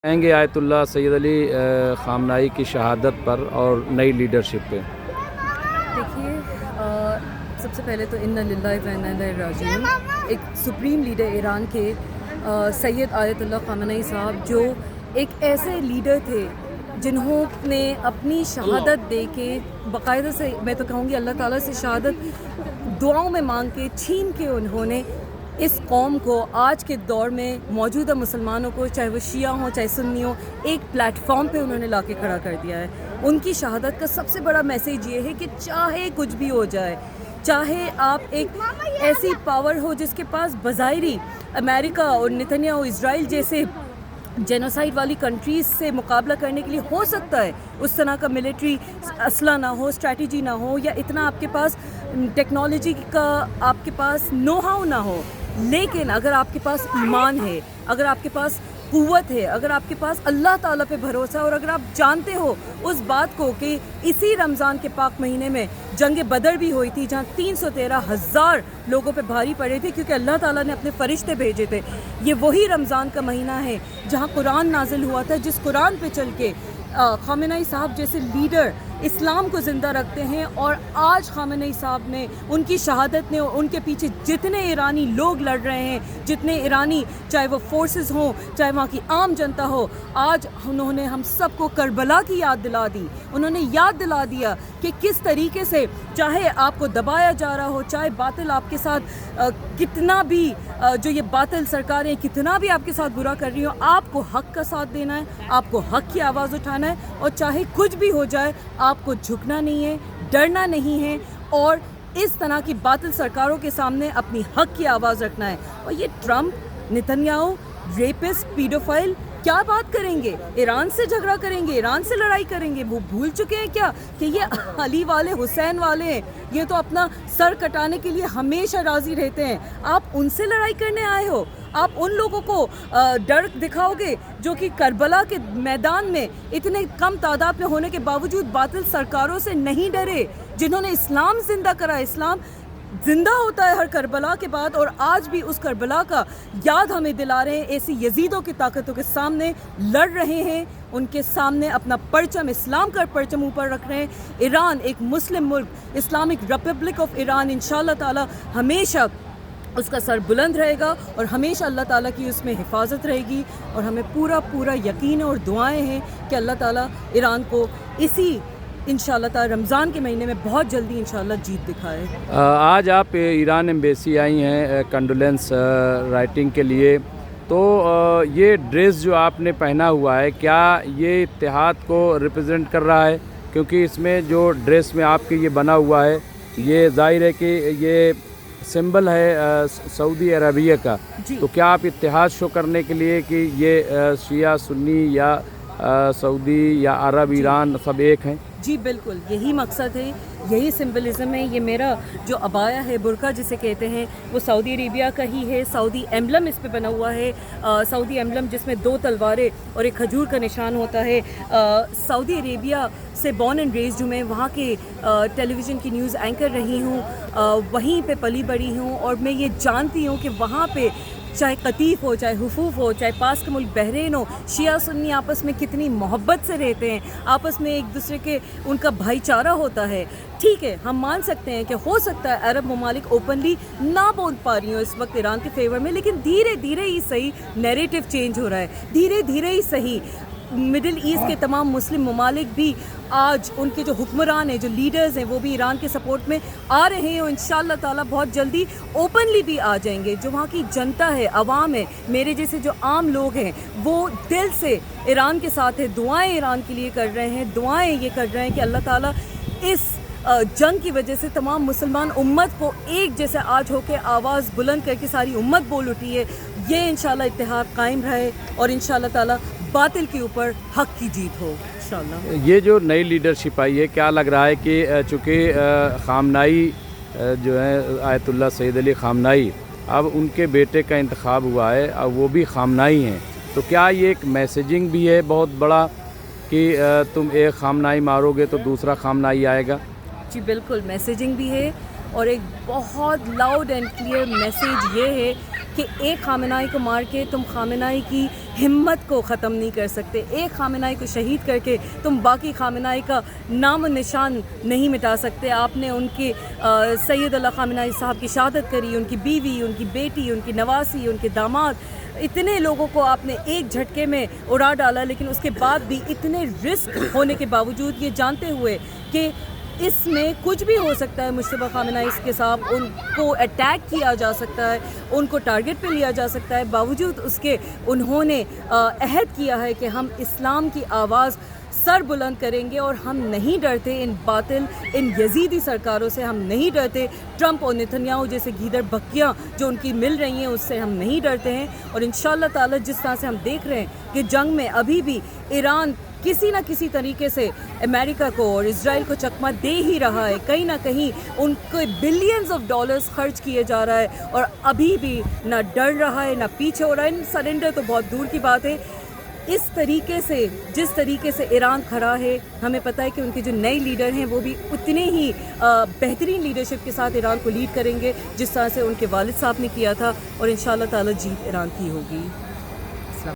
آئیں گے آیت اللہ سید علی خامنائی کی شہادت پر اور نئی لیڈرشپ پہ؟ دیکھیے، سب سے پہلے تو انا للہ و انا الیہ راجعون، ایک سپریم لیڈر ایران کے سید آیت اللہ خامنائی صاحب، جو ایک ایسے لیڈر تھے جنہوں نے اپنی شہادت دے کے باقاعدہ سے، میں تو کہوں گی اللہ تعالیٰ سے شہادت دعاؤں میں مانگ کے چھین کے انہوں نے اس قوم کو، آج کے دور میں موجودہ مسلمانوں کو، چاہے وہ شیعہ ہوں چاہے سنی ہوں، ایک پلیٹ فارم پہ انہوں نے لا کے کھڑا کر دیا ہے۔ ان کی شہادت کا سب سے بڑا میسیج یہ ہے کہ چاہے کچھ بھی ہو جائے، چاہے آپ ایک ایسی پاور ہو جس کے پاس بظاہری امریکہ اور نتنیاہو اسرائیل جیسے جینوسائیڈ والی کنٹریز سے مقابلہ کرنے کے لیے ہو سکتا ہے اس طرح کا ملٹری اسلحہ نہ ہو، اسٹریٹجی نہ ہو، یا اتنا آپ کے پاس ٹیکنالوجی کا آپ کے پاس نو ہاؤ نہ ہو، لیکن اگر آپ کے پاس ایمان ہے، اگر آپ کے پاس قوت ہے، اگر آپ کے پاس اللہ تعالیٰ پہ بھروسہ ہے، اور اگر آپ جانتے ہو اس بات کو کہ اسی رمضان کے پاک مہینے میں جنگ بدر بھی ہوئی تھی، جہاں 313,000 لوگوں پہ بھاری پڑے تھے کیونکہ اللہ تعالیٰ نے اپنے فرشتے بھیجے تھے۔ یہ وہی رمضان کا مہینہ ہے جہاں قرآن نازل ہوا تھا، جس قرآن پہ چل کے خامنائی صاحب جیسے لیڈر اسلام کو زندہ رکھتے ہیں، اور آج خامنائی صاحب نے، ان کی شہادت نے، اور ان کے پیچھے جتنے ایرانی لوگ لڑ رہے ہیں، جتنے ایرانی، چاہے وہ فورسز ہوں چاہے وہاں کی عام جنتا ہو، آج انہوں نے ہم سب کو کربلا کی یاد دلا دی۔ انہوں نے یاد دلا دیا کہ کس طریقے سے چاہے آپ کو دبایا جا رہا ہو، چاہے باطل آپ کے ساتھ کتنا بھی جو یہ باطل سرکاریں کتنا بھی آپ کے ساتھ برا کر رہی ہوں، آپ کو حق کا ساتھ دینا ہے، آپ کو حق کی آواز اٹھانا ہے، اور چاہے کچھ بھی ہو جائے آپ کو جھکنا نہیں ہے، ڈرنا نہیں ہے، اور اس طرح کی باطل سرکاروں کے سامنے اپنی حق کی آواز رکھنا ہے۔ اور یہ ٹرمپ، نتنیاہو، ریپسٹ، پیڈوفائل کیا بات کریں گے؟ ایران سے جھگڑا کریں گے، ایران سے لڑائی کریں گے؟ وہ بھول چکے ہیں کیا کہ یہ علی والے، حسین والے ہیں؟ یہ تو اپنا سر کٹانے کے لیے ہمیشہ راضی رہتے ہیں۔ آپ ان سے لڑائی کرنے آئے ہو؟ آپ ان لوگوں کو ڈر دکھاؤ گے جو کہ کربلا کے میدان میں اتنے کم تعداد میں ہونے کے باوجود باطل سرکاروں سے نہیں ڈرے، جنہوں نے اسلام زندہ کرا۔ اسلام زندہ ہوتا ہے ہر کربلا کے بعد، اور آج بھی اس کربلا کا یاد ہمیں دلا رہے ہیں۔ ایسی یزیدوں کی طاقتوں کے سامنے لڑ رہے ہیں، ان کے سامنے اپنا پرچم، اسلام کا پرچم اوپر رکھ رہے ہیں۔ ایران ایک مسلم ملک، اسلامک ریپبلک آف ایران، انشاءاللہ تعالی ہمیشہ اس کا سر بلند رہے گا، اور ہمیشہ اللہ تعالیٰ کی اس میں حفاظت رہے گی، اور ہمیں پورا یقین اور دعائیں ہیں کہ اللہ تعالیٰ ایران کو اسی انشاءاللہ تعالی رمضان کے مہینے میں بہت جلدی انشاءاللہ جیت دکھائے۔ آج آپ ایران ایمبیسی آئی ہیں کنڈولینس رائٹنگ کے لیے، تو یہ ڈریس جو آپ نے پہنا ہوا ہے، کیا یہ اتحاد کو ریپرزینٹ کر رہا ہے؟ کیونکہ اس میں جو ڈریس میں آپ کے یہ بنا ہوا ہے، یہ ظاہر ہے کہ یہ سمبل ہے سعودی عربیہ کا، تو کیا آپ اتحاد شو کرنے کے لیے کہ یہ شیعہ سنی یا سعودی یا عرب ایران سب ایک ہیں؟ جی بالکل، یہی مقصد ہے، یہی سمبلزم ہے۔ یہ میرا جو عبایا ہے، برقع جسے کہتے ہیں، وہ سعودی عربیہ کا ہی ہے۔ سعودی ایمبلم اس پہ بنا ہوا ہے، سعودی ایمبلم جس میں 2 تلواریں اور ایک کھجور کا نشان ہوتا ہے۔ سعودی عربیہ سے بورن اینڈ ریزڈ ہوں میں، وہاں کے ٹیلی ویژن کی نیوز اینکر رہی ہوں، وہیں پہ پلی بڑھی ہوں، اور میں یہ جانتی ہوں کہ وہاں پہ چاہے قطیف ہو، چاہے حفوف ہو، چاہے پاس کے ملک بحرین ہو، شیعہ سنی آپس میں کتنی محبت سے رہتے ہیں، آپس میں ایک دوسرے کے ان کا بھائی چارہ ہوتا ہے۔ ٹھیک ہے، ہم مان سکتے ہیں کہ ہو سکتا ہے عرب ممالک اوپنلی نہ بول پا رہی ہوں اس وقت ایران کے فیور میں، لیکن دھیرے دھیرے ہی صحیح نیریٹو چینج ہو رہا ہے، دھیرے دھیرے ہی صحیح مڈل ایسٹ کے تمام مسلم ممالک بھی آج ان کے جو حکمران ہیں، جو لیڈرز ہیں، وہ بھی ایران کے سپورٹ میں آ رہے ہیں، اور انشاءاللہ تعالیٰ بہت جلدی اوپنلی بھی آ جائیں گے۔ جو وہاں کی جنتا ہے، عوام ہے، میرے جیسے جو عام لوگ ہیں، وہ دل سے ایران کے ساتھ ہے، دعائیں ایران کے لیے کر رہے ہیں، دعائیں یہ کر رہے ہیں کہ اللہ تعالیٰ اس جنگ کی وجہ سے تمام مسلمان امت کو ایک جیسے آج ہو کے آواز بلند کر کے ساری امت بول اٹھی ہے، یہ انشاءاللہ اتحاد قائم رہے، اور انشاءاللہ تعالیٰ باطل کے اوپر حق کی جیت ہو انشاءاللہ۔ یہ جو نئی لیڈرشپ آئی ہے، کیا لگ رہا ہے کہ چونکہ خامنائی جو ہے آیت اللہ سید علی خامنائی، اب ان کے بیٹے کا انتخاب ہوا ہے، اب وہ بھی خامنائی ہیں، تو کیا یہ ایک میسیجنگ بھی ہے بہت بڑا کہ تم ایک خامنائی مارو گے تو دوسرا خامنائی آئے گا؟ جی بالکل، میسیجنگ بھی ہے، اور ایک بہت لاؤڈ اینڈ کلیئر میسیج یہ ہے کہ ایک خامنائی کو مار کے تم خامنائی کی ہمت کو ختم نہیں کر سکتے، ایک خامنائی کو شہید کر کے تم باقی خامنائی کا نام و نشان نہیں مٹا سکتے۔ آپ نے ان کے سید اللہ خامنائی صاحب کی شہادت کری، ان کی بیوی، ان کی بیٹی، ان کی نواسی، ان کے داماد، اتنے لوگوں کو آپ نے ایک جھٹکے میں اڑا ڈالا، لیکن اس کے بعد بھی اتنے رسک ہونے کے باوجود یہ جانتے ہوئے کہ اس میں کچھ بھی ہو سکتا ہے، مجتبیٰ خامنہ ای کے ساتھ ان کو اٹیک کیا جا سکتا ہے، ان کو ٹارگٹ پہ لیا جا سکتا ہے، باوجود اس کے انہوں نے عہد کیا ہے کہ ہم اسلام کی آواز سر بلند کریں گے اور ہم نہیں ڈرتے ان باطل، ان یزیدی سرکاروں سے، ہم نہیں ڈرتے ٹرمپ اور نتنیاہو جیسے گیدڑ بکیاں جو ان کی مل رہی ہیں اس سے ہم نہیں ڈرتے ہیں۔ اور انشاءاللہ تعالی جس طرح سے ہم دیکھ رہے ہیں کہ جنگ میں ابھی بھی ایران کسی نہ کسی طریقے سے امریکہ کو اور اسرائیل کو چکمہ دے ہی رہا ہے، کہیں نہ کہیں ان کے بلینز آف ڈالرز خرچ کیے جا رہا ہے اور ابھی بھی نہ ڈر رہا ہے نہ پیچھے ہو رہا ہے، سرنڈر تو بہت دور کی بات ہے۔ اس طریقے سے جس طریقے سے ایران کھڑا ہے، ہمیں پتہ ہے کہ ان کے جو نئے لیڈر ہیں وہ بھی اتنے ہی بہترین لیڈرشپ کے ساتھ ایران کو لیڈ کریں گے جس طرح سے ان کے والد صاحب نے کیا تھا، اور انشاءاللہ تعالی جیت ایران کی ہوگی۔